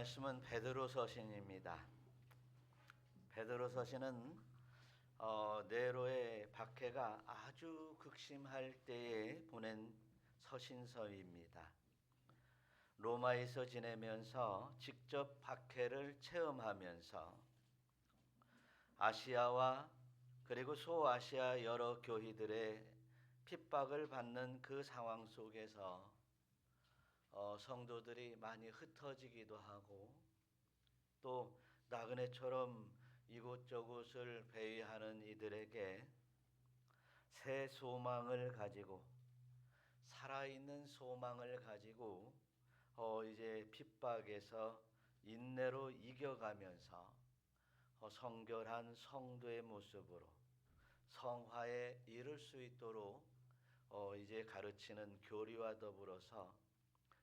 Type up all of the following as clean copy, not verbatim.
말씀은 베드로서신입니다. 베드로서신은 네로의 박해가 아주 극심할 때에 보낸 서신서입니다. 로마에서 지내면서 직접 박해를 체험하면서 아시아와 그리고 소아시아 여러 교회들의 핍박을 받는 그 상황 속에서 성도들이 많이 흩어지기도 하고 또 나그네처럼 이곳저곳을 배회하는 이들에게 새 소망을 가지고 살아있는 소망을 가지고 이제 핍박에서 인내로 이겨가면서 성결한 성도의 모습으로 성화에 이를 수 있도록 이제 가르치는 교리와 더불어서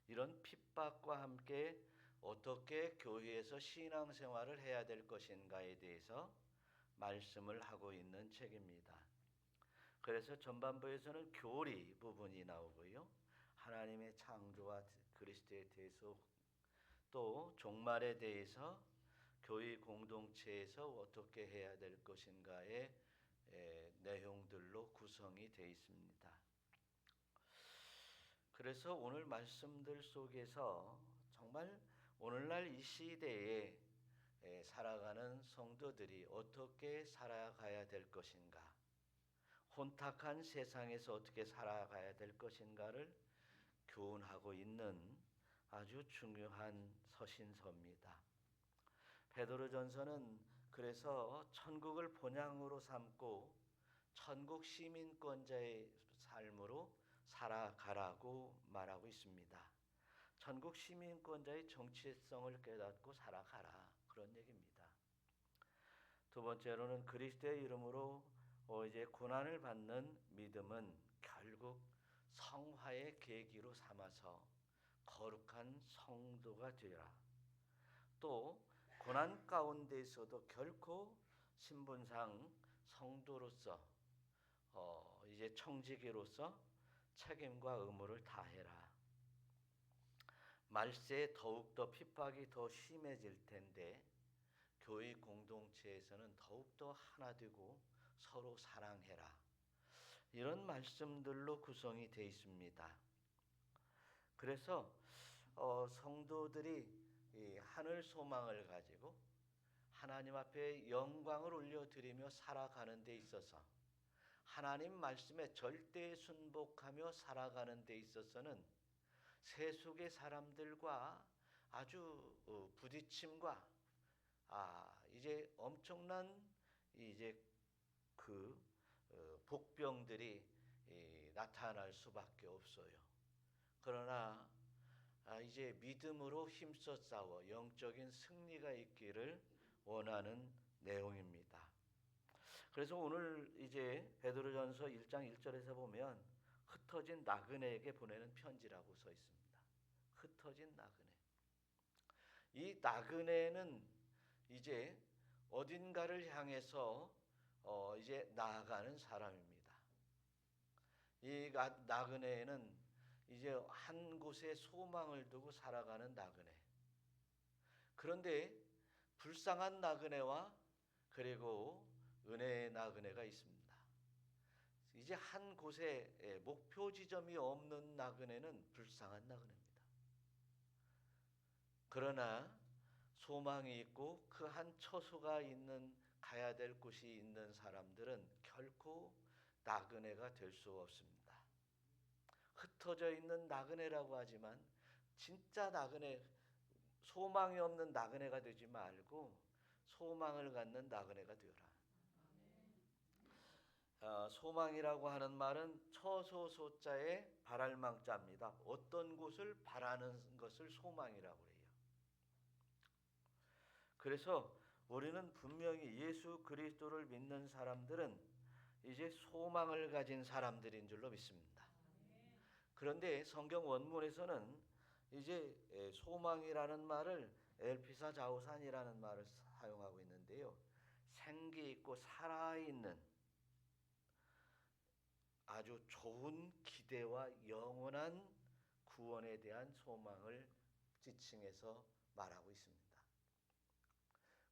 이런 핍박과 함께 어떻게 교회에서 신앙생활을 해야 될 것인가에 대해서 말씀을 하고 있는 책입니다. 그래서 전반부에서는 교리 부분이 나오고요. 하나님의 창조와 그리스도의 대속 또 종말에 대해서 교회 공동체에서 어떻게 해야 될 것인가의 내용들로 구성이 되어 있습니다. 그래서 오늘 말씀들 속에서 정말 오늘날 이 시대에 살아가는 성도들이 어떻게 살아가야 될 것인가, 혼탁한 세상에서 어떻게 살아가야 될 것인가를 교훈하고 있는 아주 중요한 서신서입니다. 베드로전서는 그래서 천국을 본향으로 삼고 천국 시민권자의 삶으로 살아가라고 말하고 있습니다. 천국 시민권자의 정체성을 깨닫고 살아가라, 그런 얘기입니다. 두 번째로는 그리스도의 이름으로 이제 고난을 받는 믿음은 결국 성화의 계기로 삼아서 거룩한 성도가 되라. 또 고난 가운데에서도 결코 신분상 성도로서 이제 청지기로서 책임과 의무를 다해라. 말세에 더욱더 핍박이 더 심해질 텐데 교회 공동체에서는 더욱더 하나 되고 서로 사랑해라. 이런 말씀들로 구성이 되어 있습니다. 그래서 성도들이 이 하늘 소망을 가지고 하나님 앞에 영광을 올려드리며 살아가는 데 있어서 하나님 말씀에 절대 순복하며 살아가는 데 있어서는 세속의 사람들과 아주 부딪힘과 이제 엄청난 이제 그 복병들이 나타날 수밖에 없어요. 그러나 이제 믿음으로 힘써 싸워 영적인 승리가 있기를 원하는 내용입니다. 그래서 오늘 이제 베드로전서 1장 1절에서 보면 흩어진 나그네에게 보내는 편지라고 써 있습니다. 흩어진 나그네. 이 나그네는 이제 어딘가를 향해서 이제 나아가는 사람입니다. 이 나그네는 이제 한 곳에 소망을 두고 살아가는 나그네. 그런데 불쌍한 나그네와 그리고 은혜의 나그네가 있습니다. 이제 한 곳에 목표 지점이 없는 나그네는 불쌍한 나그네입니다. 그러나 소망이 있고 그 한 처소가 있는 가야 될 곳이 있는 사람들은 결코 나그네가 될 수 없습니다. 흩어져 있는 나그네라고 하지만 진짜 나그네, 소망이 없는 나그네가 되지 말고 소망을 갖는 나그네가 되어라. 소망이라고 하는 말은 처소소자의 바랄망자입니다. 어떤 곳을 바라는 것을 소망이라고 해요. 그래서 우리는 분명히 예수 그리스도를 믿는 사람들은 이제 소망을 가진 사람들인 줄로 믿습니다. 그런데 성경 원문에서는 이제 소망이라는 말을 엘피사 자오산이라는 말을 사용하고 있는데요. 생기 있고 살아있는 아주 좋은 기대와 영원한 구원에 대한 소망을 지칭해서 말하고 있습니다.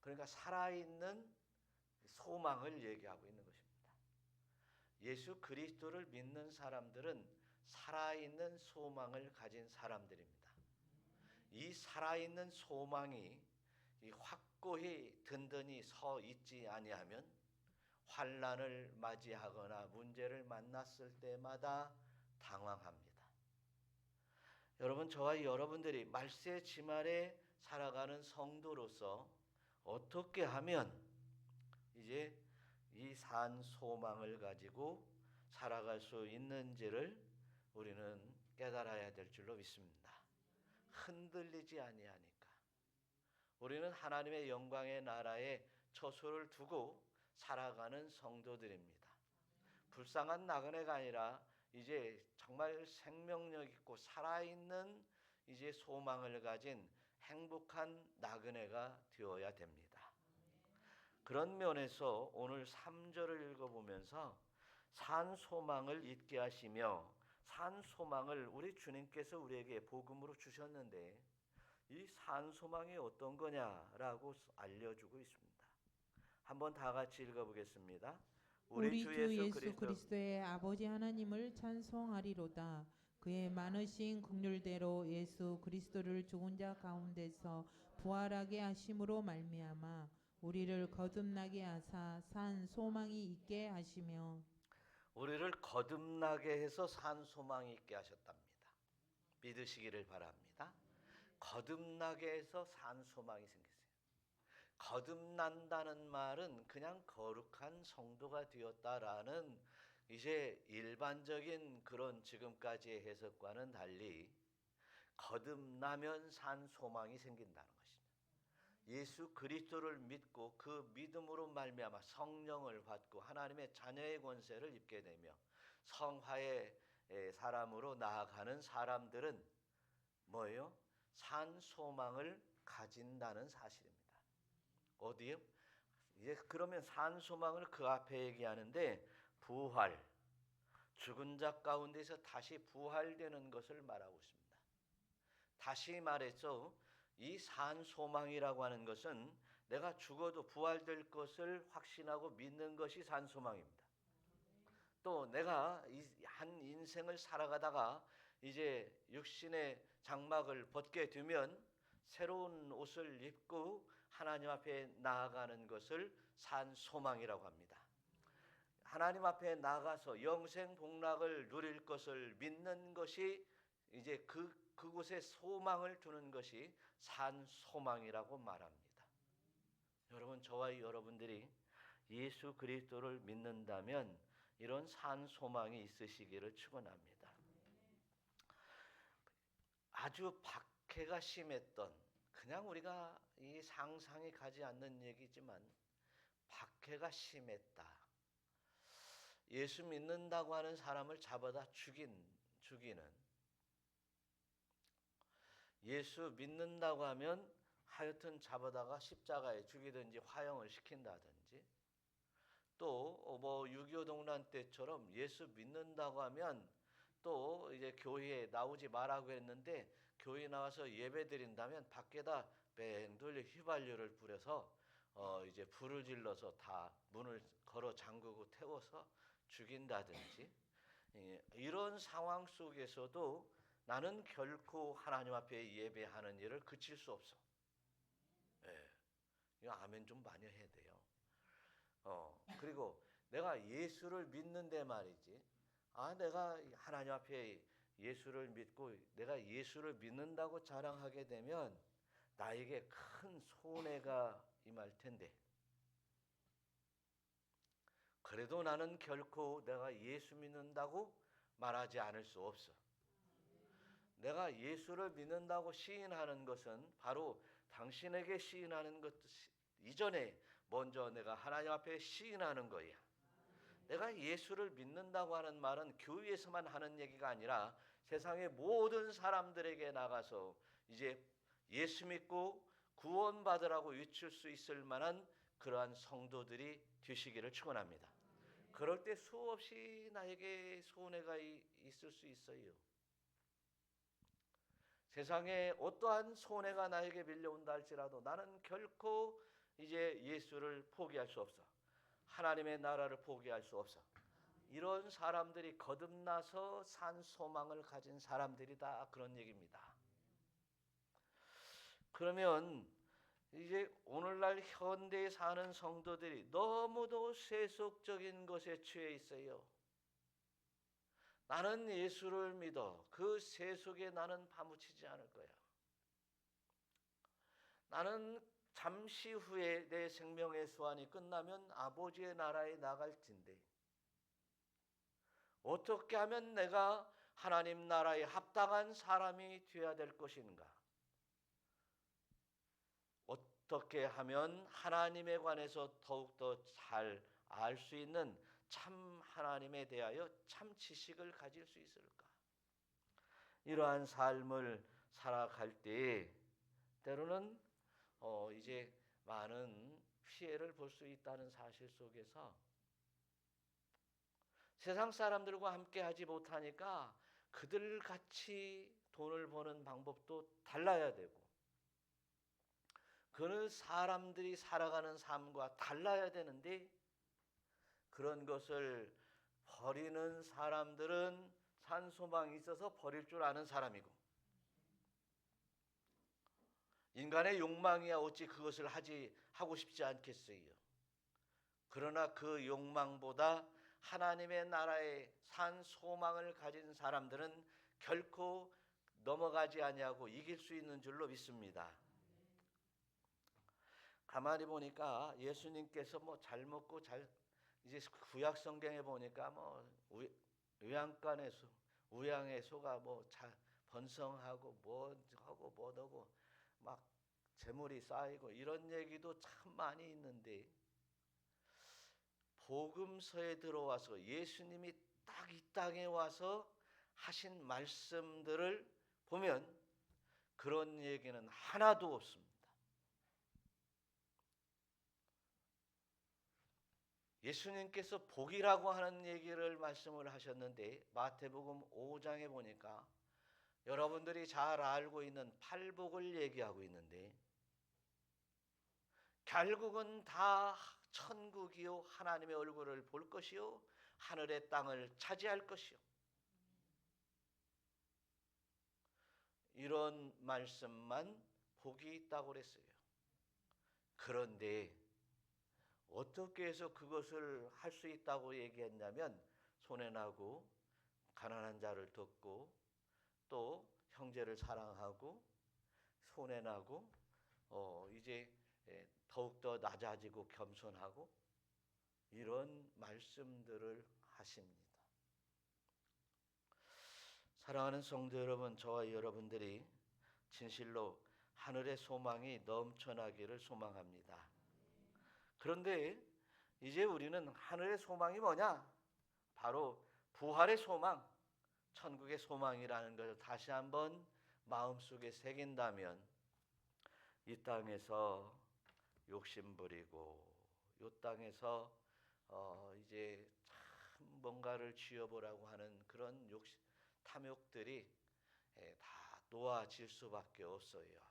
그러니까 살아있는 소망을 얘기하고 있는 것입니다. 예수 그리스도를 믿는 사람들은 살아있는 소망을 가진 사람들입니다. 이 살아있는 소망이 확고히 든든히 서 있지 아니하면 환난을 맞이하거나 문제를 만났을 때마다 당황합니다. 여러분, 저와 여러분들이 말세 지말에 살아가는 성도로서 어떻게 하면 이제 이 산 소망을 가지고 살아갈 수 있는지를 우리는 깨달아야 될 줄로 믿습니다. 흔들리지 아니하니까. 우리는 하나님의 영광의 나라에 처소를 두고 살아가는 성도들입니다. 불쌍한 나그네가 아니라 이제 정말 생명력 있고 살아있는 이제 소망을 가진 행복한 나그네가 되어야 됩니다. 그런 면에서 오늘 3절을 읽어보면서 산 소망을 잊게 하시며, 산 소망을 우리 주님께서 우리에게 복음으로 주셨는데 이 산 소망이 어떤 거냐라고 알려주고 있습니다. 한번 다 같이 읽어보겠습니다. 우리 주 예수 그리스도의 아버지 하나님을 찬송하리로다. 그의 많으신 긍휼대로 예수 그리스도를 죽은 자 가운데서 부활하게 하심으로 말미암아 우리를 거듭나게 하사 산 소망이 있게 하시며, 우리를 거듭나게 해서 산 소망이 있게 하셨답니다. 믿으시기를 바랍니다. 거듭나게 해서 산 소망이 생겼어요. 거듭난다는 말은 그냥 거룩한 성도가 되었다라는 이제 일반적인 그런 지금까지의 해석과는 달리 거듭나면 산 소망이 생긴다는 것입니다. 예수 그리스도를 믿고 그 믿음으로 말미암아 성령을 받고 하나님의 자녀의 권세를 입게 되며 성화의 사람으로 나아가는 사람들은 뭐예요? 산 소망을 가진다는 사실입니다. 어디요? 이제 그러면 산 소망을 그 앞에 얘기하는데 부활, 죽은 자 가운데서 다시 부활되는 것을 말하고 있습니다. 다시 말해서 이 산 소망이라고 하는 것은 내가 죽어도 부활될 것을 확신하고 믿는 것이 산 소망입니다. 또 내가 한 인생을 살아가다가 이제 육신의 장막을 벗게 되면 새로운 옷을 입고 하나님 앞에 나아가는 것을 산 소망이라고 합니다. 하나님 앞에 나가서 영생 복락을 누릴 것을 믿는 것이 이제 그곳에 소망을 두는 것이 산 소망이라고 말합니다. 여러분, 저와 여러분들이 예수 그리스도를 믿는다면 이런 산 소망이 있으시기를 축원합니다. 아주 박해가 심했던, 그냥 우리가 이 상상이 가지 않는 얘기지만 박해가 심했다. 예수 믿는다고 하는 사람을 잡아다 죽이는, 예수 믿는다고 하면 하여튼 잡아다가 십자가에 죽이든지 화형을 시킨다든지, 또 뭐 6.25 동란 때처럼 예수 믿는다고 하면 또 이제 교회에 나오지 말라고 했는데 교회 나와서 예배 드린다면 밖에다 뱅 돌려 휘발유를 뿌려서 이제 불을 질러서 다 문을 걸어 잠그고 태워서 죽인다든지, 이런 상황 속에서도 나는 결코 하나님 앞에 예배하는 일을 그칠 수 없어. 이거 아멘 좀 많이 해야 돼요. 그리고 내가 예수를 믿는데 말이지, 내가 하나님 앞에 예수를 믿고 내가 예수를 믿는다고 자랑하게 되면 나에게 큰 손해가 임할 텐데, 그래도 나는 결코 내가 예수 믿는다고 말하지 않을 수 없어. 내가 예수를 믿는다고 시인하는 것은 바로 당신에게 시인하는 것 이전에 먼저 내가 하나님 앞에 시인하는 거야. 내가 예수를 믿는다고 하는 말은 교회에서만 하는 얘기가 아니라 세상의 모든 사람들에게 나가서 이제 예수 믿고 구원받으라고 외칠 수 있을 만한 그러한 성도들이 되시기를 축원합니다. 그럴 때 수없이 나에게 손해가 있을 수 있어요. 세상에 어떠한 손해가 나에게 밀려온다 할지라도 나는 결코 이제 예수를 포기할 수 없어. 하나님의 나라를 포기할 수 없어. 이런 사람들이 거듭나서 산 소망을 가진 사람들이다, 그런 얘기입니다. 그러면 이제 오늘날 현대에 사는 성도들이 너무도 세속적인 것에 취해 있어요. 나는 예수를 믿어. 그 세속에 나는 파묻히지 않을 거야. 나는 잠시 후에 내 생명의 수완이 끝나면 아버지의 나라에 나갈진데 어떻게 하면 내가 하나님 나라에 합당한 사람이 되어야 될 것인가? 어떻게 하면 하나님에 관해서 더욱더 잘 알 수 있는 참 하나님에 대하여 참 지식을 가질 수 있을까? 이러한 삶을 살아갈 때 때로는 이제 많은 피해를 볼 수 있다는 사실 속에서 세상 사람들과 함께 하지 못하니까 그들같이 돈을 버는 방법도 달라야 되고 그 사람들이 살아가는 삶과 달라야 되는데 그런 것을 버리는 사람들은 산 소망이 있어서 버릴 줄 아는 사람이고 인간의 욕망이야 어찌 그것을 하고 싶지 않겠어요. 그러나 그 욕망보다 하나님의 나라에 산 소망을 가진 사람들은 결코 넘어가지 아니하고 이길 수 있는 줄로 믿습니다. 가만히 보니까 예수님께서 뭐 잘 먹고 이제 구약 성경에 보니까 뭐 요양간에서 우양의 소가 뭐 번성하고 뭐 하고 뭐하고 막 재물이 쌓이고 이런 얘기도 참 많이 있는데 복음서에 들어와서 예수님이 딱 이 땅에 와서 하신 말씀들을 보면 그런 얘기는 하나도 없습니다. 예수님께서 복이라고 하는 얘기를 말씀을 하셨는데 마태복음 5장에 보니까 여러분들이 잘 알고 있는 팔복을 얘기하고 있는데 결국은 다 천국이요 하나님의 얼굴을 볼 것이요 하늘의 땅을 차지할 것이요 이런 말씀만 복이 있다고 그랬어요. 그런데 어떻게 해서 그것을 할 수 있다고 얘기했냐면 손해나고 가난한 자를 돕고 또 형제를 사랑하고 손해나고 이제 더욱더 낮아지고 겸손하고 이런 말씀들을 하십니다. 사랑하는 성도 여러분, 저와 여러분들이 진실로 하늘의 소망이 넘쳐나기를 소망합니다. 그런데 이제 우리는 하늘의 소망이 뭐냐? 바로 부활의 소망, 천국의 소망이라는 것을 다시 한번 마음속에 새긴다면 이 땅에서 욕심부리고 이 땅에서 이제 참 뭔가를 쥐어보라고 하는 그런 탐욕들이 다 놓아질 수밖에 없어요.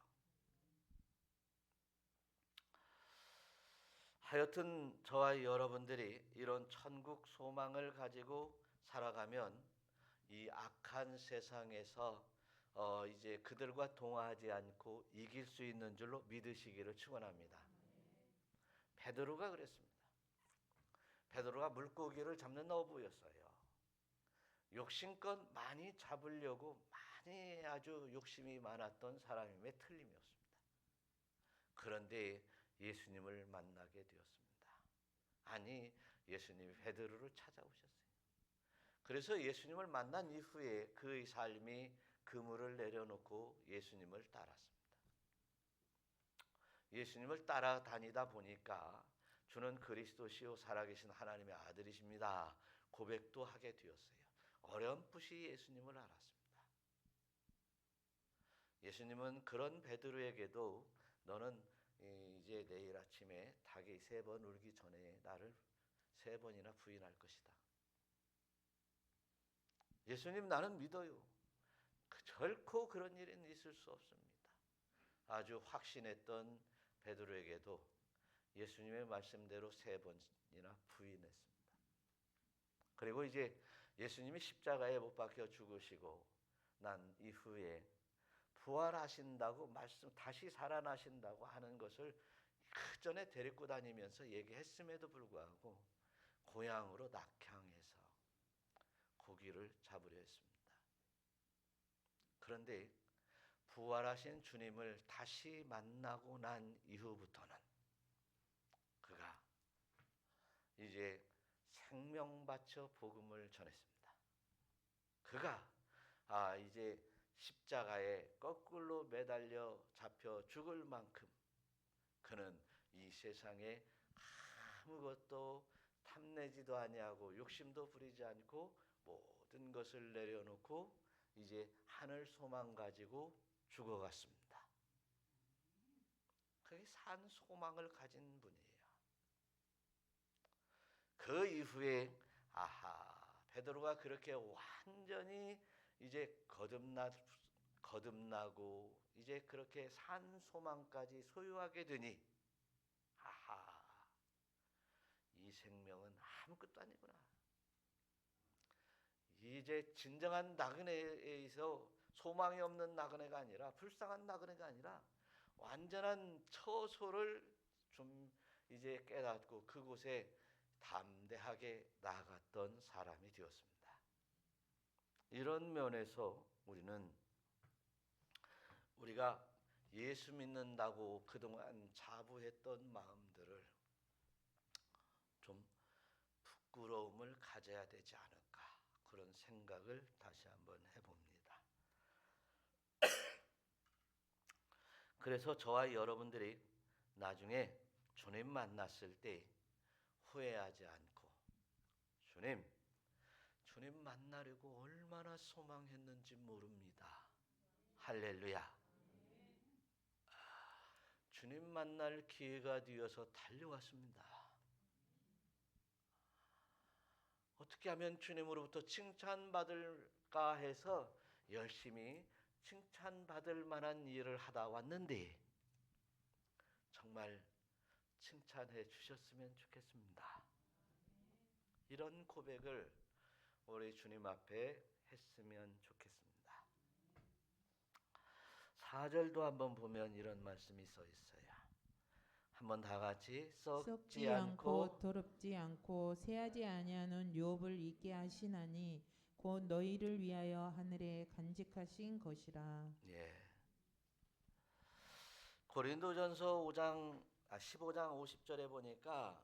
하여튼 저와 여러분들이 이런 천국 소망을 가지고 살아가면 이 악한 세상에서 이제 그들과 동화하지 않고 이길 수 있는 줄로 믿으시기를 축원합니다. 베드로가 그랬습니다. 베드로가 물고기를 잡는 어부였어요. 욕심껏 많이 잡으려고 많이 아주 욕심이 많았던 사람임에 틀림이 없습니다. 그런데 예수님을 만나게 되었습니다. 아니, 예수님이 베드로를 찾아오셨어요. 그래서 예수님을 만난 이후에 그의 삶이 그물을 내려놓고 예수님을 따랐습니다. 예수님을 따라다니다 보니까 주는 그리스도시요 살아계신 하나님의 아들이십니다. 고백도 하게 되었어요. 어렴풋이 예수님을 알았습니다. 예수님은 그런 베드로에게도 너는 이제 내일 아침에 닭이 3번 울기 전에 나를 3번이나 부인할 것이다. 예수님 나는 믿어요. 결코 그런 일은 있을 수 없습니다. 아주 확신했던 베드로에게도 예수님의 말씀대로 3번이나 부인했습니다. 그리고 이제 예수님이 십자가에 못 박혀 죽으시고 난 이후에 부활하신다고 다시 살아나신다고 하는 것을 그 전에 데리고 다니면서 얘기했음에도 불구하고 고향으로 낙향해서 고기를 잡으려 했습니다. 그런데 부활하신 주님을 다시 만나고 난 이후부터는 그가 이제 생명 바쳐 복음을 전했습니다. 그가 이제 십자가에 거꾸로 매달려 잡혀 죽을 만큼 그는 이 세상에 아무것도 탐내지도 아니하고 욕심도 부리지 않고 모든 것을 내려놓고 이제 하늘 소망 가지고 죽어갔습니다. 그게 산 소망을 가진 분이에요. 그 이후에 베드로가 그렇게 완전히 이제 거듭나고 이제 그렇게 산 소망까지 소유하게 되니 이 생명은 아무것도 아니구나. 이제 진정한 나그네에서 소망이 없는 나그네가 아니라 불쌍한 나그네가 아니라 완전한 처소를 좀 이제 깨닫고 그곳에 담대하게 나아갔던 사람이 되었습니다. 이런 면에서 우리가 예수 믿는다고 그동안 자부했던 마음들을 좀 부끄러움을 가져야 되지 않을까 그런 생각을 다시 한번 해봅니다. 그래서 저와 여러분들이 나중에 주님 만났을 때 후회하지 않고 주님 만나려고 얼마나 소망했는지 모릅니다. 할렐루야. 주님 만날 기회가 되어서 달려왔습니다. 어떻게 하면 주님으로부터 칭찬받을까 해서 열심히 칭찬받을 만한 일을 하다 왔는데 정말 칭찬해 주셨으면 좋겠습니다. 이런 고백을 우리 주님 앞에 했으면 좋겠습니다. 4절도 한번 보면 이런 말씀이 써 있어요. 한번 다 같이 썩지 않고 더럽지 않고 새하지 아니하는 유업을 있게 하시나니 곧 너희를 위하여 하늘에 간직하신 것이라. 예. 고린도전서 15장 50절에 보니까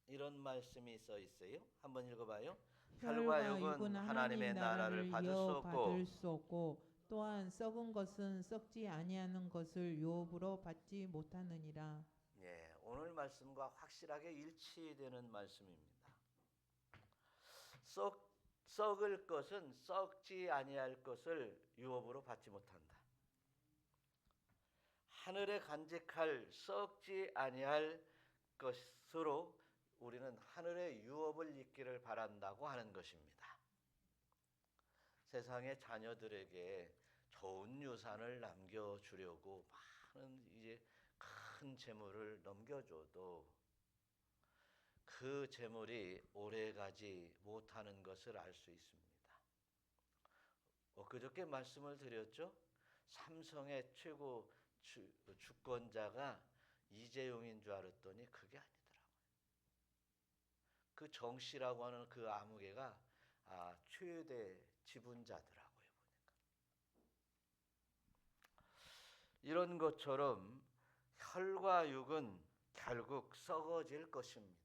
이런 말씀이 써 있어요. 한번 읽어봐요. 혈과 육은 하나님의 나라를 받을 수 없고 또한 썩은 것은 썩지 아니하는 것을 유업으로 받지 못하느니라. 예, 오늘 말씀과 확실하게 일치되는 말씀입니다. 썩을 것은 썩지 아니할 것을 유업으로 받지 못한다. 하늘에 간직할 썩지 아니할 것으로 우리는 하늘의 유업을 잊기를 바란다고 하는 것입니다. 세상의 자녀들에게 좋은 유산을 남겨주려고 많은 이제 큰 재물을 넘겨줘도 그 재물이 오래가지 못하는 것을 알 수 있습니다. 그저께 말씀을 드렸죠. 삼성의 최고 주권자가 이재용인 줄 알았더니 그게 아니더라고요. 그 정씨라고 하는 그 아무개가 최대 지분자더라고요. 보니까 이런 것처럼 혈과 육은 결국 썩어질 것입니다.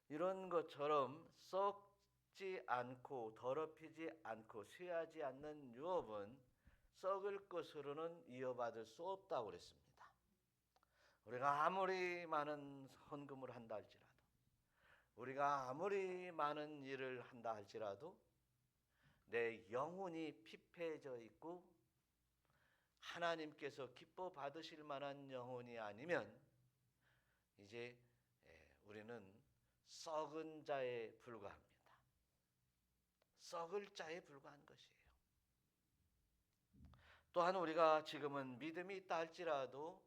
이런 것처럼 썩지 않고 더럽히지 않고 쇠하지 않는 유업은 썩을 것으로는 이어받을 수 없다고 그랬습니다. 우리가 아무리 많은 헌금을 한다 할지라도 우리가 아무리 많은 일을 한다 할지라도 내 영혼이 피폐해져 있고 하나님께서 기뻐 받으실 만한 영혼이 아니면 이제 우리는 썩은 자에 불과합니다. 썩을 자에 불과한 것이에요. 또한 우리가 지금은 믿음이 있다 할지라도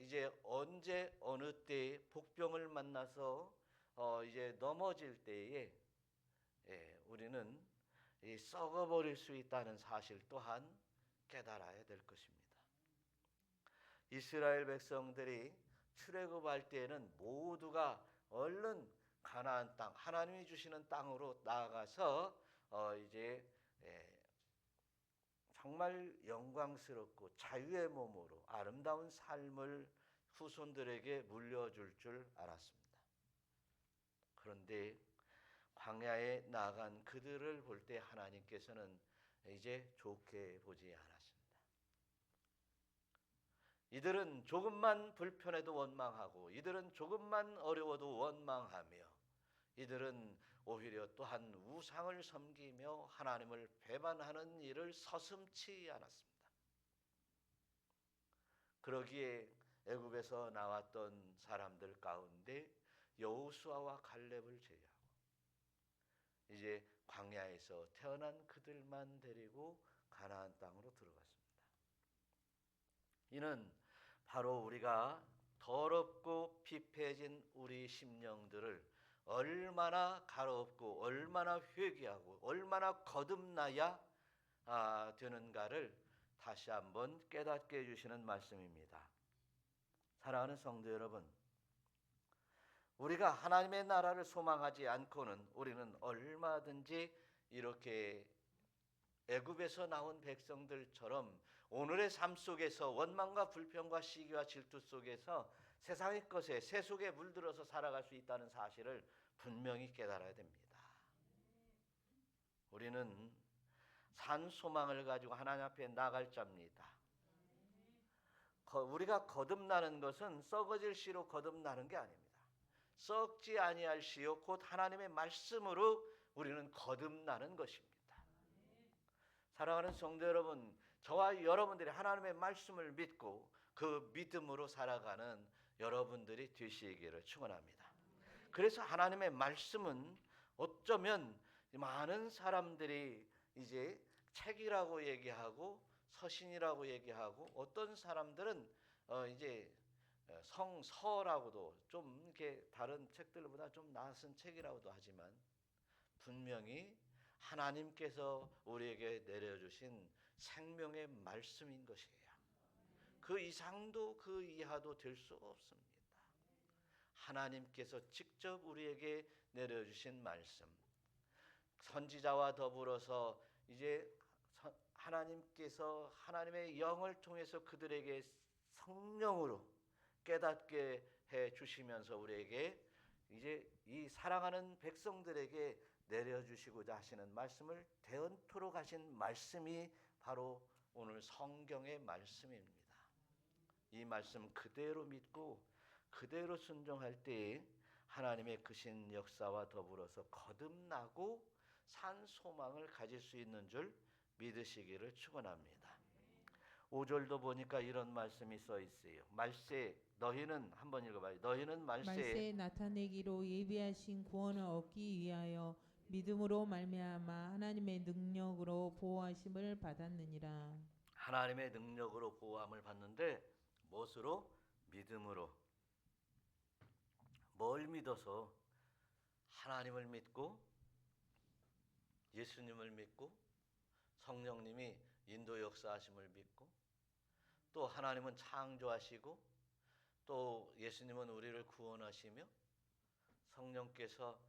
이제 언제 어느 때에 복병을 만나서 이제 넘어질 때에 우리는 이 썩어버릴 수 있다는 사실 또한 깨달아야 될 것입니다. 이스라엘 백성들이 출애굽할 때에는 모두가 얼른 가나안 땅, 하나님이 주시는 땅으로 나아가서 이제 정말 영광스럽고 자유의 몸으로 아름다운 삶을 후손들에게 물려줄 줄 알았습니다. 그런데 광야에 나간 그들을 볼 때 하나님께서는 이제 좋게 보지 않았습니다. 이들은 조금만 불편해도 원망하고, 이들은 조금만 어려워도 원망하며, 이들은 오히려 또한 우상을 섬기며 하나님을 배반하는 일을 서슴지 않았습니다. 그러기에 애굽에서 나왔던 사람들 가운데 여호수아와 갈렙을 제외하고 이제 광야에서 태어난 그들만 데리고 가나안 땅으로 들어갔습니다. 이는 바로 우리가 더럽고 피폐해진 우리 심령들을 얼마나 가롭고 얼마나 회개하고 얼마나 거듭나야 되는가를 다시 한번 깨닫게 해주시는 말씀입니다. 사랑하는 성도 여러분, 우리가 하나님의 나라를 소망하지 않고는 우리는 얼마든지 이렇게 애굽에서 나온 백성들처럼 오늘의 삶 속에서 원망과 불평과 시기와 질투 속에서 세상의 것에 세속에 물들어서 살아갈 수 있다는 사실을 분명히 깨달아야 됩니다. 우리는 산 소망을 가지고 하나님 앞에 나갈 자입니다. 우리가 거듭나는 것은 썩어질 씨로 거듭나는 게 아닙니다. 썩지 아니할 씨요 곧 하나님의 말씀으로 우리는 거듭나는 것입니다. 사랑하는 성도 여러분, 저와 여러분들이 하나님의 말씀을 믿고 그 믿음으로 살아가는 여러분들이 되시기를 축원합니다. 그래서 하나님의 말씀은 어쩌면 많은 사람들이 이제 책이라고 얘기하고 서신이라고 얘기하고 어떤 사람들은 이제 성서라고도 좀 이렇게 다른 책들보다 좀 낯선 책이라고도 하지만 분명히 하나님께서 우리에게 내려주신 생명의 말씀인 것이에요. 그 이상도 그 이하도 될 수 없습니다. 하나님께서 직접 우리에게 내려주신 말씀, 선지자와 더불어서 이제 하나님께서 하나님의 영을 통해서 그들에게 성령으로 깨닫게 해 주시면서 우리에게 이제 이 사랑하는 백성들에게 내려주시고자 하시는 말씀을 대언토록 하신 말씀이 바로 오늘 성경의 말씀입니다. 이 말씀 그대로 믿고 그대로 순종할 때에 하나님의 크신 역사와 더불어서 거듭나고 산 소망을 가질 수 있는 줄 믿으시기를 축원합니다. 5절도 보니까 이런 말씀이 써 있어요. 말세 너희는 한번 읽어봐요. 너희는 말세에 나타내기로 예비하신 구원을 얻기 위하여 믿음으로 말미암아 하나님의 능력으로 보호하심을 받았느니라. 하나님의 능력으로 보호함을 받는데 무엇으로? 믿음으로. 뭘 믿어서? 하나님을 믿고 예수님을 믿고 성령님이 인도 역사하심을 믿고 또 하나님은 창조하시고 또 예수님은 우리를 구원하시며 성령께서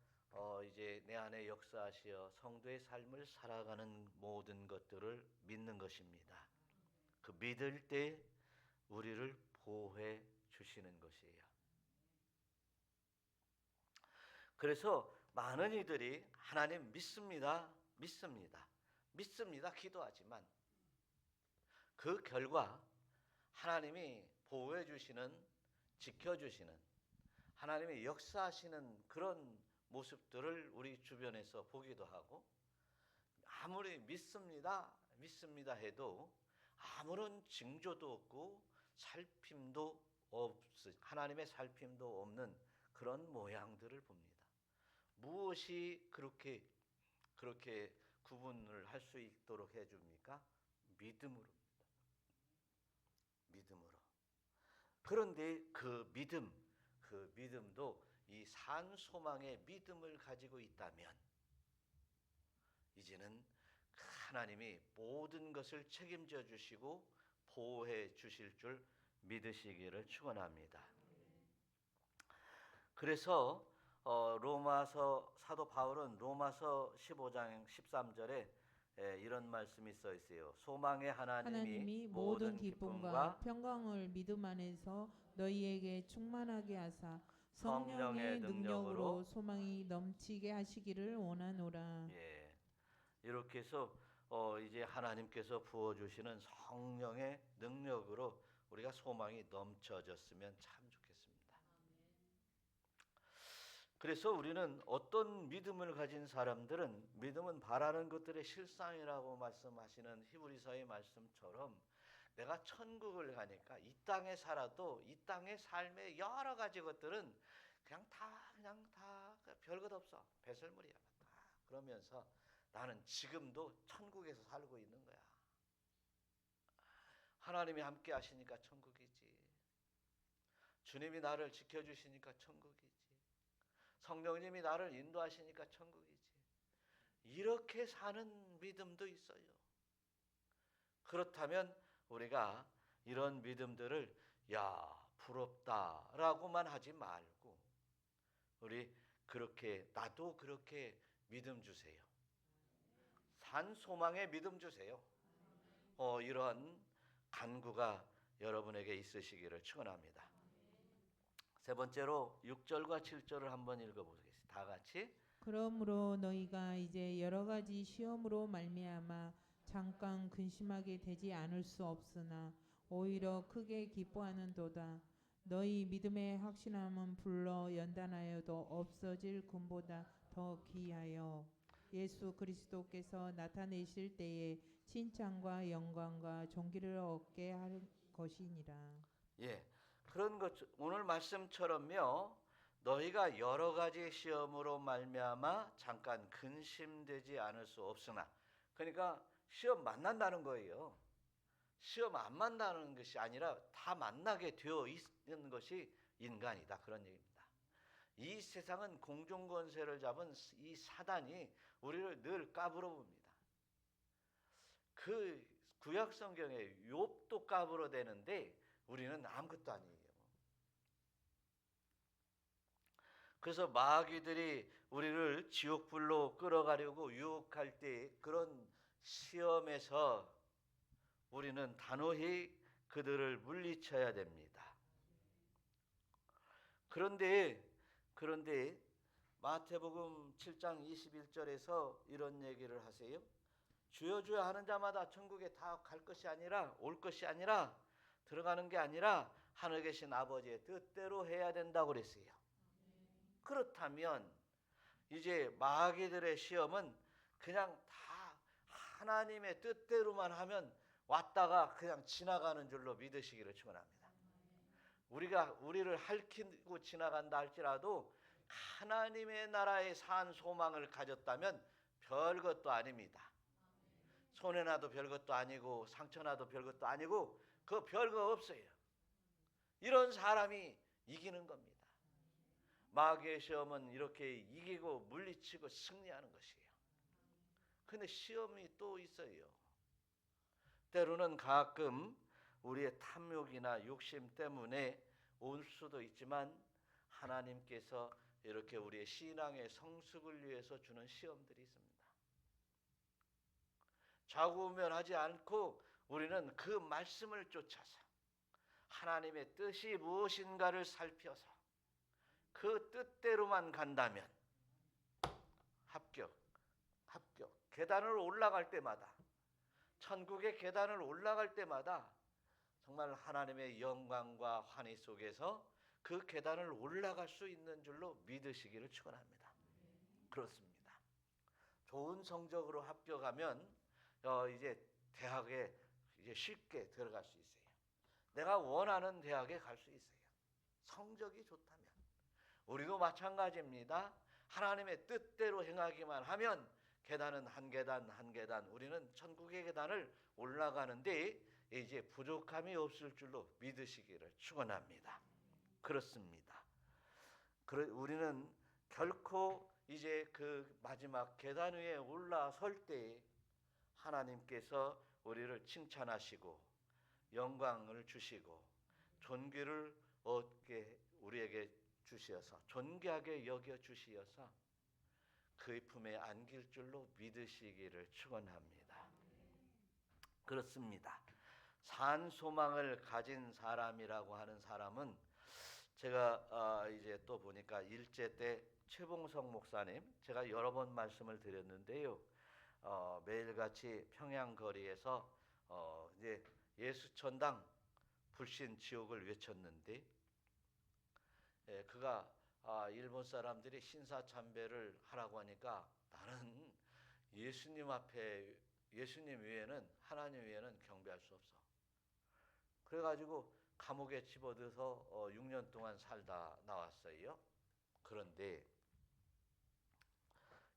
이제 내 안에 역사하시어 성도의 삶을 살아가는 모든 것들을 믿는 것입니다. 그 믿을 때 우리를 보호해 주시는 것이에요. 그래서 많은 이들이 하나님 믿습니다 기도하지만 그 결과 하나님이 보호해 주시는, 지켜주시는, 하나님의 역사하시는 그런 모습들을 우리 주변에서 보기도 하고 아무리 믿습니다 해도 아무런 징조도 없고 살핌도 하나님의 살핌도 없는 그런 모양들을 봅니다. 무엇이 그렇게 구분을 할 수 있도록 해줍니까? 믿음으로입니다. 그런데 그 믿음도 이 산 소망의 믿음을 가지고 있다면 이제는 하나님이 모든 것을 책임져 주시고 보호해 주실 줄 믿으시기를 축원합니다. 그래서 로마서 사도 바울은 로마서 15장 13절에 이런 말씀이 써 있어요. 소망의 하나님이 모든 기쁨과 평강을 믿음 안에서 너희에게 충만하게 하사 성령의 능력으로 소망이 넘치게 하시기를 원하노라. 예, 이렇게 해서 이제 하나님께서 부어주시는 성령의 능력으로 우리가 소망이 넘쳐졌으면 참 좋겠습니다. 그래서 우리는 어떤 믿음을 가진 사람들은 믿음은 바라는 것들의 실상이라고 말씀하시는 히브리서의 말씀처럼 내가 천국을 가니까 이 땅에 살아도 이 땅의 삶의 여러 가지 것들은 그냥 다 별것 없어. 배설물이야. 다 그러면서 나는 지금도 천국에서 살고 있는 거야. 하나님이 함께 하시니까 천국이지. 주님이 나를 지켜주시니까 천국이지. 성령님이 나를 인도하시니까 천국이지. 이렇게 사는 믿음도 있어요. 그렇다면 우리가 이런 믿음들을 부럽다라고만 하지 말고 우리 나도 그렇게 믿음 주세요. 산 소망의 믿음 주세요. 이러한 간구가 여러분에게 있으시기를 축원합니다. 세 번째로 6절과 7절을 한번 읽어보겠습니다. 다 같이. 그러므로 너희가 이제 여러 가지 시험으로 말미암아 잠깐 근심하게 되지 않을 수 없으나 오히려 크게 기뻐하는도다. 너희 믿음의 확신함은 불러 연단하여도 없어질 금보다 더 귀하여 예수 그리스도께서 나타내실 때에 칭찬과 영광과 존귀를 얻게 할 것이니라. 예, 그런 것 오늘 말씀처럼요. 너희가 여러 가지 시험으로 말미암아 잠깐 근심되지 않을 수 없으나, 그러니까 시험 만난다는 거예요. 시험 안 만나는 것이 아니라 다 만나게 되어 있는 것이 인간이다, 그런 얘기입니다. 이 세상은 공중권세를 잡은 이 사단이 우리를 늘 까불어 봅니다. 그 구약 성경에 욥도 까불어 대는데 우리는 아무것도 아니에요. 그래서 마귀들이 우리를 지옥불로 끌어가려고 유혹할 때 그런 시험에서 우리는 단호히 그들을 물리쳐야 됩니다. 그런데 마태복음 7장 21절에서 이런 얘기를 하세요. 주여 주여 하는 자마다 천국에 다 갈 것이 아니라, 올 것이 아니라, 들어가는 게 아니라 하늘에 계신 아버지의 뜻대로 해야 된다고 그랬어요. 그렇다면 이제 마귀들의 시험은 그냥 다 하나님의 뜻대로만 하면 왔다가 그냥 지나가는 줄로 믿으시기를 축원합니다. 우리를 핥히고 지나간다 할지라도 하나님의 나라의 산 소망을 가졌다면 별것도 아닙니다. 손해나도 별것도 아니고 상처나도 별것도 아니고 그 별거 없어요. 이런 사람이 이기는 겁니다. 마귀의 시험은 이렇게 이기고 물리치고 승리하는 것이에요. 근데 시험이 또 있어요. 때로는 가끔 우리의 탐욕이나 욕심 때문에 올 수도 있지만 하나님께서 이렇게 우리의 신앙의 성숙을 위해서 주는 시험들이 있습니다. 좌우면하지 않고 우리는 그 말씀을 쫓아서 하나님의 뜻이 무엇인가를 살펴서 그 뜻대로만 간다면 합격. 계단을 올라갈 때마다, 천국의 계단을 올라갈 때마다 정말 하나님의 영광과 환희 속에서 그 계단을 올라갈 수 있는 줄로 믿으시기를 축원합니다. 그렇습니다. 좋은 성적으로 합격하면 이제 대학에 이제 쉽게 들어갈 수 있어요. 내가 원하는 대학에 갈 수 있어요. 성적이 좋다면. 우리도 마찬가지입니다. 하나님의 뜻대로 행하기만 하면 계단은 한 계단 한 계단 우리는 천국의 계단을 올라가는데 이제 부족함이 없을 줄로 믿으시기를 축원합니다. 그렇습니다. 우리는 결코 이제 그 마지막 계단 위에 올라설 때 하나님께서 우리를 칭찬하시고 영광을 주시고 존귀를 얻게 우리에게 주시어서 존귀하게 여겨 주시어서 그의 품에 안길 줄로 믿으시기를 축원합니다. 그렇습니다. 산 소망을 가진 사람이라고 하는 사람은 제가 이제 또 보니까 일제 때 최봉석 목사님, 제가 여러 번 말씀을 드렸는데요. 매일같이 평양 거리에서 이제 예수천당 불신 지옥을 외쳤는데, 그가 일본 사람들이 신사참배를 하라고 하니까 나는 예수님 앞에, 예수님 외에는, 하나님 외에는 경배할 수 없어. 그래가지고 감옥에 집어넣어서 6년 동안 살다 나왔어요. 그런데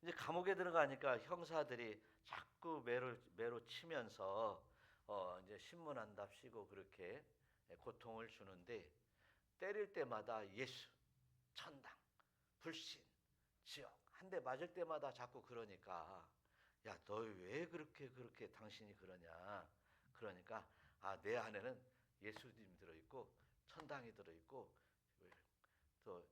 이제 감옥에 들어가니까 형사들이 자꾸 매로 치면서 이제 신문한답시고 그렇게 고통을 주는데, 때릴 때마다 예수, 천당, 불신, 지옥 한 대 맞을 때마다 자꾸 그러니까, 야, 너 왜 그렇게 당신이 그러냐. 그러니까 내 안에는 예수님 들어있고 천당이 들어있고 또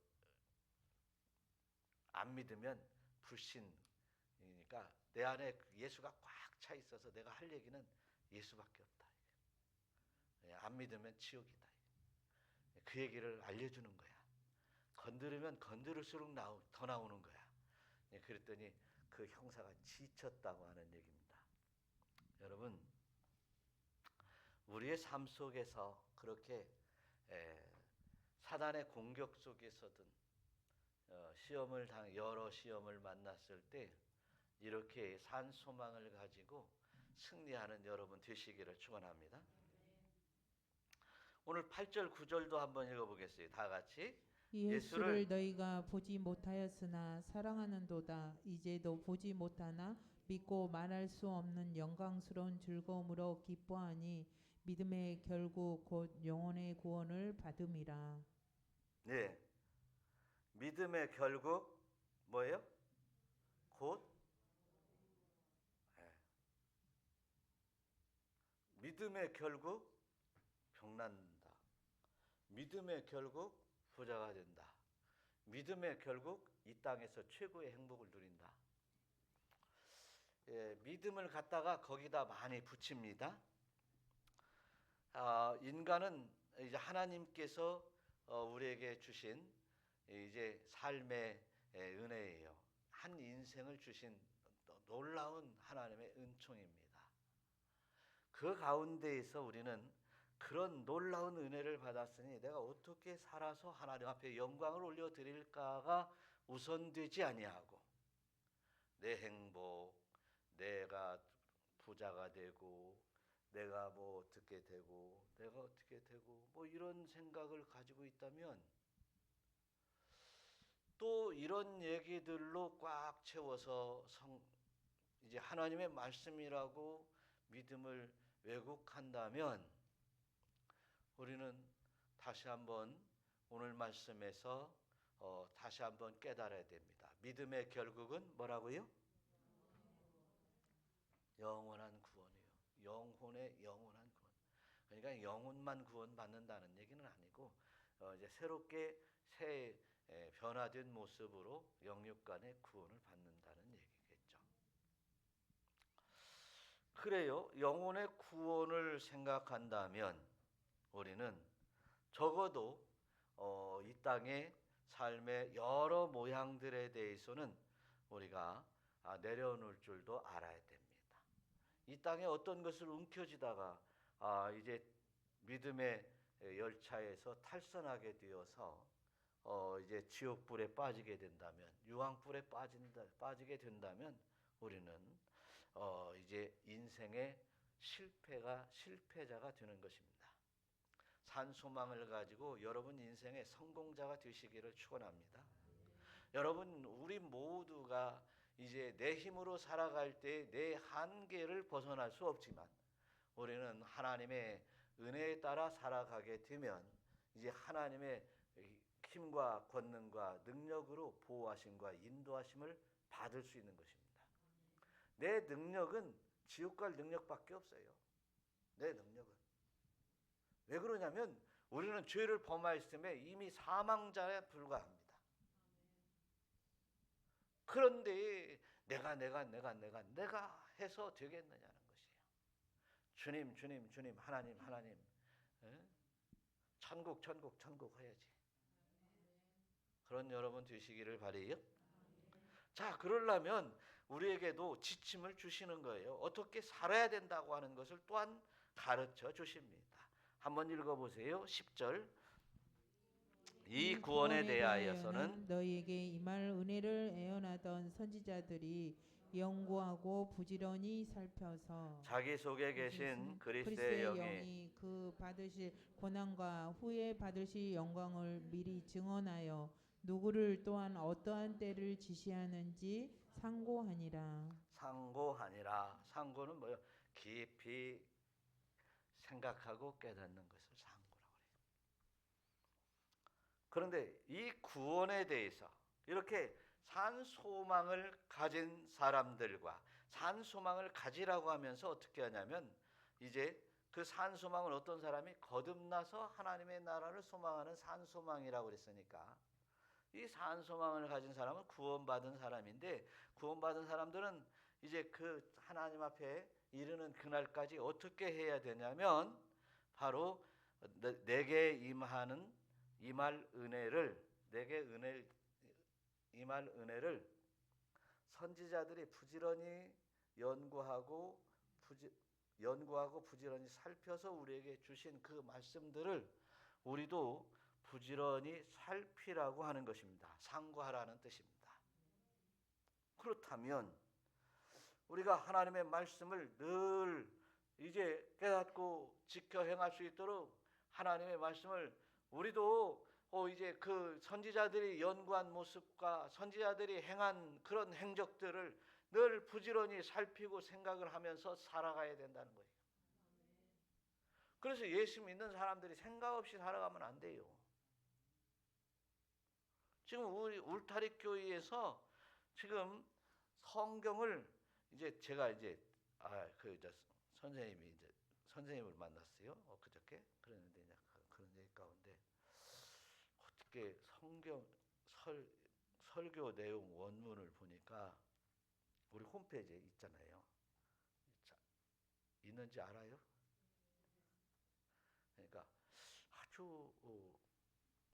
안 믿으면 불신이니까 내 안에 예수가 꽉 차 있어서 내가 할 얘기는 예수밖에 없다. 안 믿으면 지옥이다. 그 얘기를 알려주는 거야. 건드리면 건드릴수록 더 나오는 거야. 그랬더니 그 형사가 지쳤다고 하는 얘기입니다. 여러분, 우리의 삶 속에서 그렇게 사단의 공격 속에서든 여러 시험을 만났을 때 이렇게 산 소망을 가지고 승리하는 여러분 되시기를 축원합니다. 오늘 8절 9절도 한번 읽어보겠어요. 다 같이. 예수를 너희가 보지 못하였으나 사랑하는도다. 이제도 보지 못하나 믿고 말할 수 없는 영광스러운 즐거움으로 기뻐하니 믿음의 결국 곧 영혼의 구원을 받음이라. 네, 믿음의 결국 뭐예요? 곧 믿음의 결국 병난다. 믿음의 결국 부자가 된다. 믿음의 결국 이 땅에서 최고의 행복을 누린다. 믿음을 갖다가 거기다 많이 붙입니다. 인간은 이제 하나님께서 우리에게 주신 이제 삶의 은혜예요. 한 인생을 주신 놀라운 하나님의 은총입니다. 그 가운데에서 우리는 그런 놀라운 은혜를 받았으니 내가 어떻게 살아서 하나님 앞에 영광을 올려드릴까가 우선되지 아니하고, 내 행복, 내가 부자가 되고 내가 뭐 어떻게 되고 내가 어떻게 되고 뭐 이런 생각을 가지고 있다면, 또 이런 얘기들로 꽉 채워서 이제 하나님의 말씀이라고 믿음을 왜곡한다면, 우리는 다시 한번 오늘 말씀에서 다시 한번 깨달아야 됩니다. 믿음의 결국은 뭐라고요? 영원한 구원이에요. 영혼의 영원한 구원. 그러니까 영혼만 구원받는다는 얘기는 아니고 이제 새롭게 새 변화된 모습으로 영육 간의 구원을 받는다는 얘기겠죠. 그래요. 영혼의 구원을 생각한다면 우리는 적어도 이 땅의 삶의 여러 모양들에 대해서는 우리가 내려놓을 줄도 알아야 됩니다. 이 땅에 어떤 것을 움켜쥐다가 이제 믿음의 열차에서 탈선하게 되어서 이제 지옥불에 빠지게 된다면, 유황불에 빠지게 된다면 우리는 이제 인생의 실패자가 되는 것입니다. 산 소망을 가지고 여러분 인생의 성공자가 되시기를 축원합니다. 여러분, 우리 모두가 이제 내 힘으로 살아갈 때 내 한계를 벗어날 수 없지만 우리는 하나님의 은혜에 따라 살아가게 되면 이제 하나님의 힘과 권능과 능력으로 보호하심과 인도하심을 받을 수 있는 것입니다. 내 능력은 지옥 갈 능력밖에 없어요. 내 능력은. 왜 그러냐면 우리는 죄를 범하였음에 이미 사망자에 불과합니다. 그런데 내가 해서 되겠느냐는 것이에요. 주님, 하나님, 천국 해야지. 그런 여러분 되시기를 바라요. 자, 그러려면 우리에게도 지침을 주시는 거예요. 어떻게 살아야 된다고 하는 것을 또한 가르쳐 주십니다. 한번 읽어보세요. 10절. 이 구원에 대하여서는 너희에게 임할 은혜를 애원하던 선지자들이 연구하고 부지런히 살펴서 자기 속에 계신 그리스도의 영이 그 받으실 고난과 후에 받으실 영광을 미리 증언하여 누구를 또한 어떠한 때를 지시하는지 상고하니라. 상고는 뭐요? 깊이 생각하고 깨닫는 것을 상고라고 해요. 그런데 이 구원에 대해서 이렇게 산 소망을 가진 사람들과 산 소망을 가지라고 하면서 어떻게 하냐면 이제 그 산 소망을 어떤 사람이 거듭나서 하나님의 나라를 소망하는 산 소망이라고 그랬으니까 이 산 소망을 가진 사람은 구원받은 사람인데 구원받은 사람들은 이제 그 하나님 앞에 이르는 그날까지 어떻게 해야 되냐면 바로 내게 임할 은혜를 선지자들이 부지런히 연구하고 부지런히 살펴서 우리에게 주신 그 말씀들을 우리도 부지런히 살피라고 하는 것입니다. 상고하라는 뜻입니다. 그렇다면 우리가 하나님의 말씀을 늘 이제 깨닫고 지켜 행할 수 있도록 하나님의 말씀을 우리도 이제 그 선지자들이 연구한 모습과 선지자들이 행한 그런 행적들을 늘 부지런히 살피고 생각을 하면서 살아가야 된다는 거예요. 그래서 예수 믿는 사람들이 생각 없이 살아가면 안 돼요. 지금 우리 울타리 교회에서 지금 성경을 이제 제가 선생님을 만났어요. 그저께 그랬는데 그런 얘기 가운데 어떻게 성경 설교 내용 원문을 보니까 우리 홈페이지에 있잖아요. 있는지 알아요? 그러니까 아주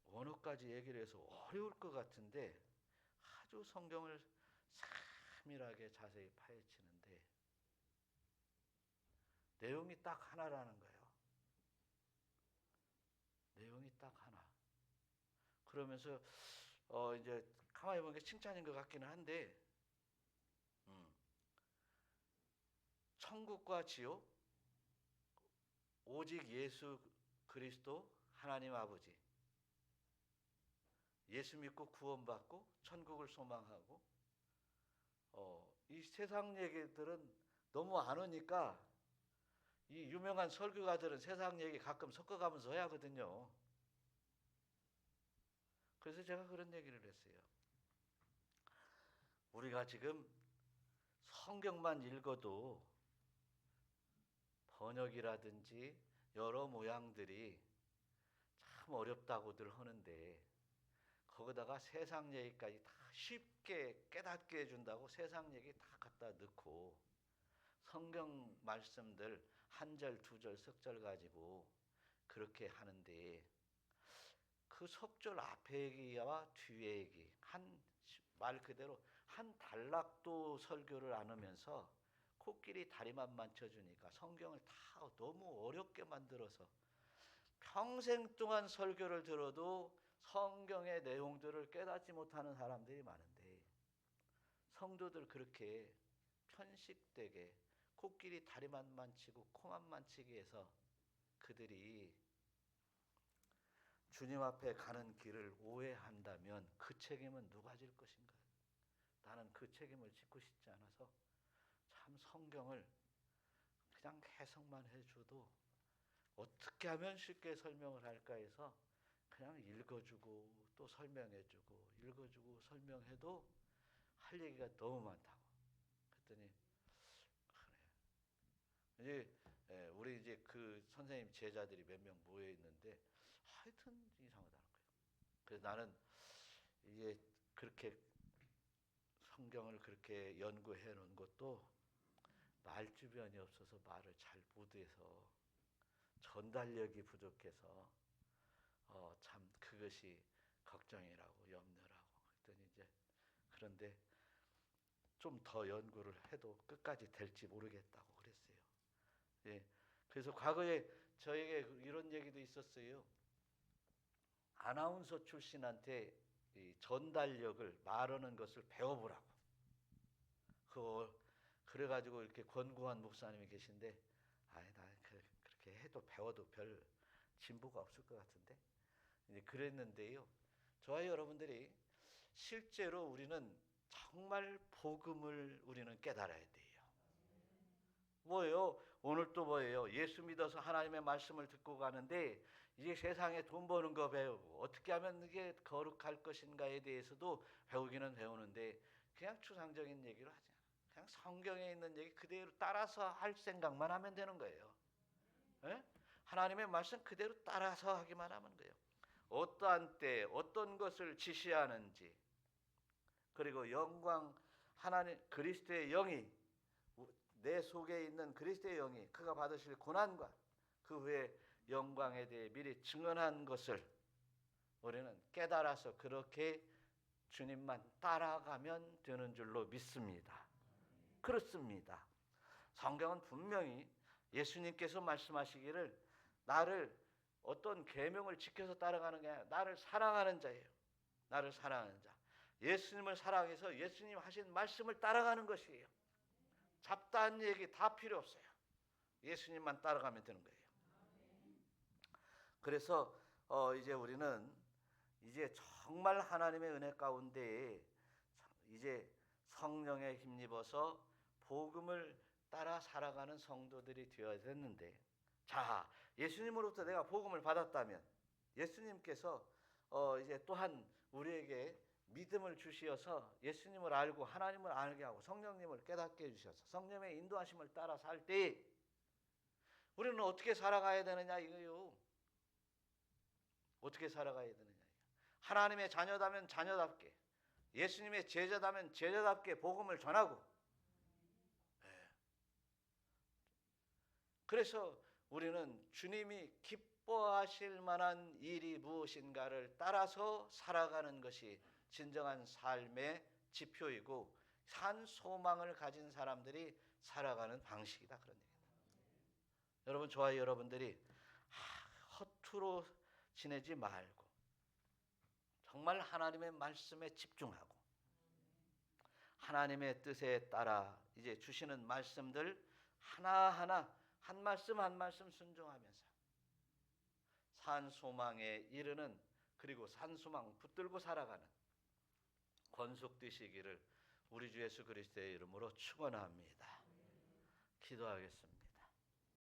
원어까지 얘기를 해서 어려울 것 같은데 아주 성경을 세밀하게 자세히 파헤치는데 내용이 딱 하나라는 거예요. 내용이 딱 하나. 그러면서 이제 가만히 보니까 칭찬인 것 같기는 한데 천국과 지옥 오직 예수 그리스도 하나님 아버지 예수 믿고 구원받고 천국을 소망하고 이 세상 얘기들은 너무 안 오니까 이 유명한 설교가들은 세상 얘기 가끔 섞어가면서 해야 하거든요. 그래서 제가 그런 얘기를 했어요. 우리가 지금 성경만 읽어도 번역이라든지 여러 모양들이 참 어렵다고들 하는데 거기다가 세상 얘기까지 다 쉽게 깨닫게 해준다고 세상 얘기 다 갖다 넣고 성경 말씀들 한 절, 두 절, 석 절 가지고 그렇게 하는데 그 석절 앞에 얘기와 뒤에 얘기 말 그대로 한 단락도 설교를 안 하면서 코끼리 다리만 만져주니까 성경을 다 너무 어렵게 만들어서 평생 동안 설교를 들어도 성경의 내용들을 깨닫지 못하는 사람들이 많은데 성도들 그렇게 편식되게 코끼리 다리만 만지고 코만 만지게 해서 그들이 주님 앞에 가는 길을 오해한다면 그 책임은 누가 질 것인가? 나는 그 책임을 짓고 싶지 않아서 참 성경을 그냥 해석만 해줘도 어떻게 하면 쉽게 설명을 할까 해서 그냥 읽어주고 또 설명해주고 읽어주고 설명해도 할 얘기가 너무 많다고. 그랬더니 그래. 이제 우리 이제 그 선생님 제자들이 몇 명 모여 있는데 하여튼 이상하다는 거예요. 그래서 나는 이게 그렇게 성경을 그렇게 연구해 놓은 것도 말 주변이 없어서 말을 잘 못해서 전달력이 부족해서 참 그것이 걱정이라고 염려라고. 그랬더니 이제 그런데 좀 더 연구를 해도 끝까지 될지 모르겠다고 그랬어요. 예. 그래서 과거에 저에게 이런 얘기도 있었어요. 아나운서 출신한테 이 전달력을 말하는 것을 배워보라고. 그래가지고 이렇게 권고한 목사님이 계신데, 아니 나 그렇게 해도 배워도 별 진보가 없을 것 같은데, 이제 그랬는데요. 저와 여러분들이 실제로 우리는 정말 복음을 우리는 깨달아야 돼요. 뭐예요? 오늘 또 뭐예요? 예수 믿어서 하나님의 말씀을 듣고 가는데 이제 세상에 돈 버는 거 배우고 어떻게 하면 이게 거룩할 것인가에 대해서도 배우기는 배우는데 그냥 추상적인 얘기를 하지 않아요. 그냥 성경에 있는 얘기 그대로 따라서 할 생각만 하면 되는 거예요. 예? 하나님의 말씀 그대로 따라서 하기만 하면 돼요. 어떠한 때 어떤 것을 지시하는지, 그리고 영광 하나님 그리스도의 영이 내 속에 있는 그리스도의 영이 그가 받으실 고난과 그 후에 영광에 대해 미리 증언한 것을 우리는 깨달아서 그렇게 주님만 따라가면 되는 줄로 믿습니다. 그렇습니다. 성경은 분명히 예수님께서 말씀하시기를 나를 어떤 계명을 지켜서 따라가는 게 아니라 나를 사랑하는 자예요. 나를 사랑하는 자. 예수님을 사랑해서 예수님 하신 말씀을 따라가는 것이에요. 잡다한 얘기 다 필요 없어요. 예수님만 따라가면 되는 거예요. 그래서 이제 우리는 이제 정말 하나님의 은혜 가운데 이제 성령에 힘입어서 복음을 따라 살아가는 성도들이 되어야 됐는데, 자, 예수님으로부터 내가 복음을 받았다면 예수님께서 이제 또한 우리에게 믿음을 주시어서 예수님을 알고 하나님을 알게 하고 성령님을 깨닫게 해주셔서 성령의 인도하심을 따라 살 때 우리는 어떻게 살아가야 되느냐 이거요. 어떻게 살아가야 되느냐. 하나님의 자녀다면 자녀답게, 예수님의 제자다면 제자답게 복음을 전하고, 그래서 우리는 주님이 기뻐하실 만한 일이 무엇인가를 따라서 살아가는 것이 진정한 삶의 지표이고 산 소망을 가진 사람들이 살아가는 방식이다, 그런 얘기입니다. 여러분, 저와 여러분들이 허투루 지내지 말고 정말 하나님의 말씀에 집중하고 하나님의 뜻에 따라 이제 주시는 말씀들 하나하나 한 말씀 한 말씀 순종하면서 산 소망에 이르는, 그리고 산 소망 붙들고 살아가는 권속되시기를 우리 주 예수 그리스도의 이름으로 축원합니다. 기도하겠습니다.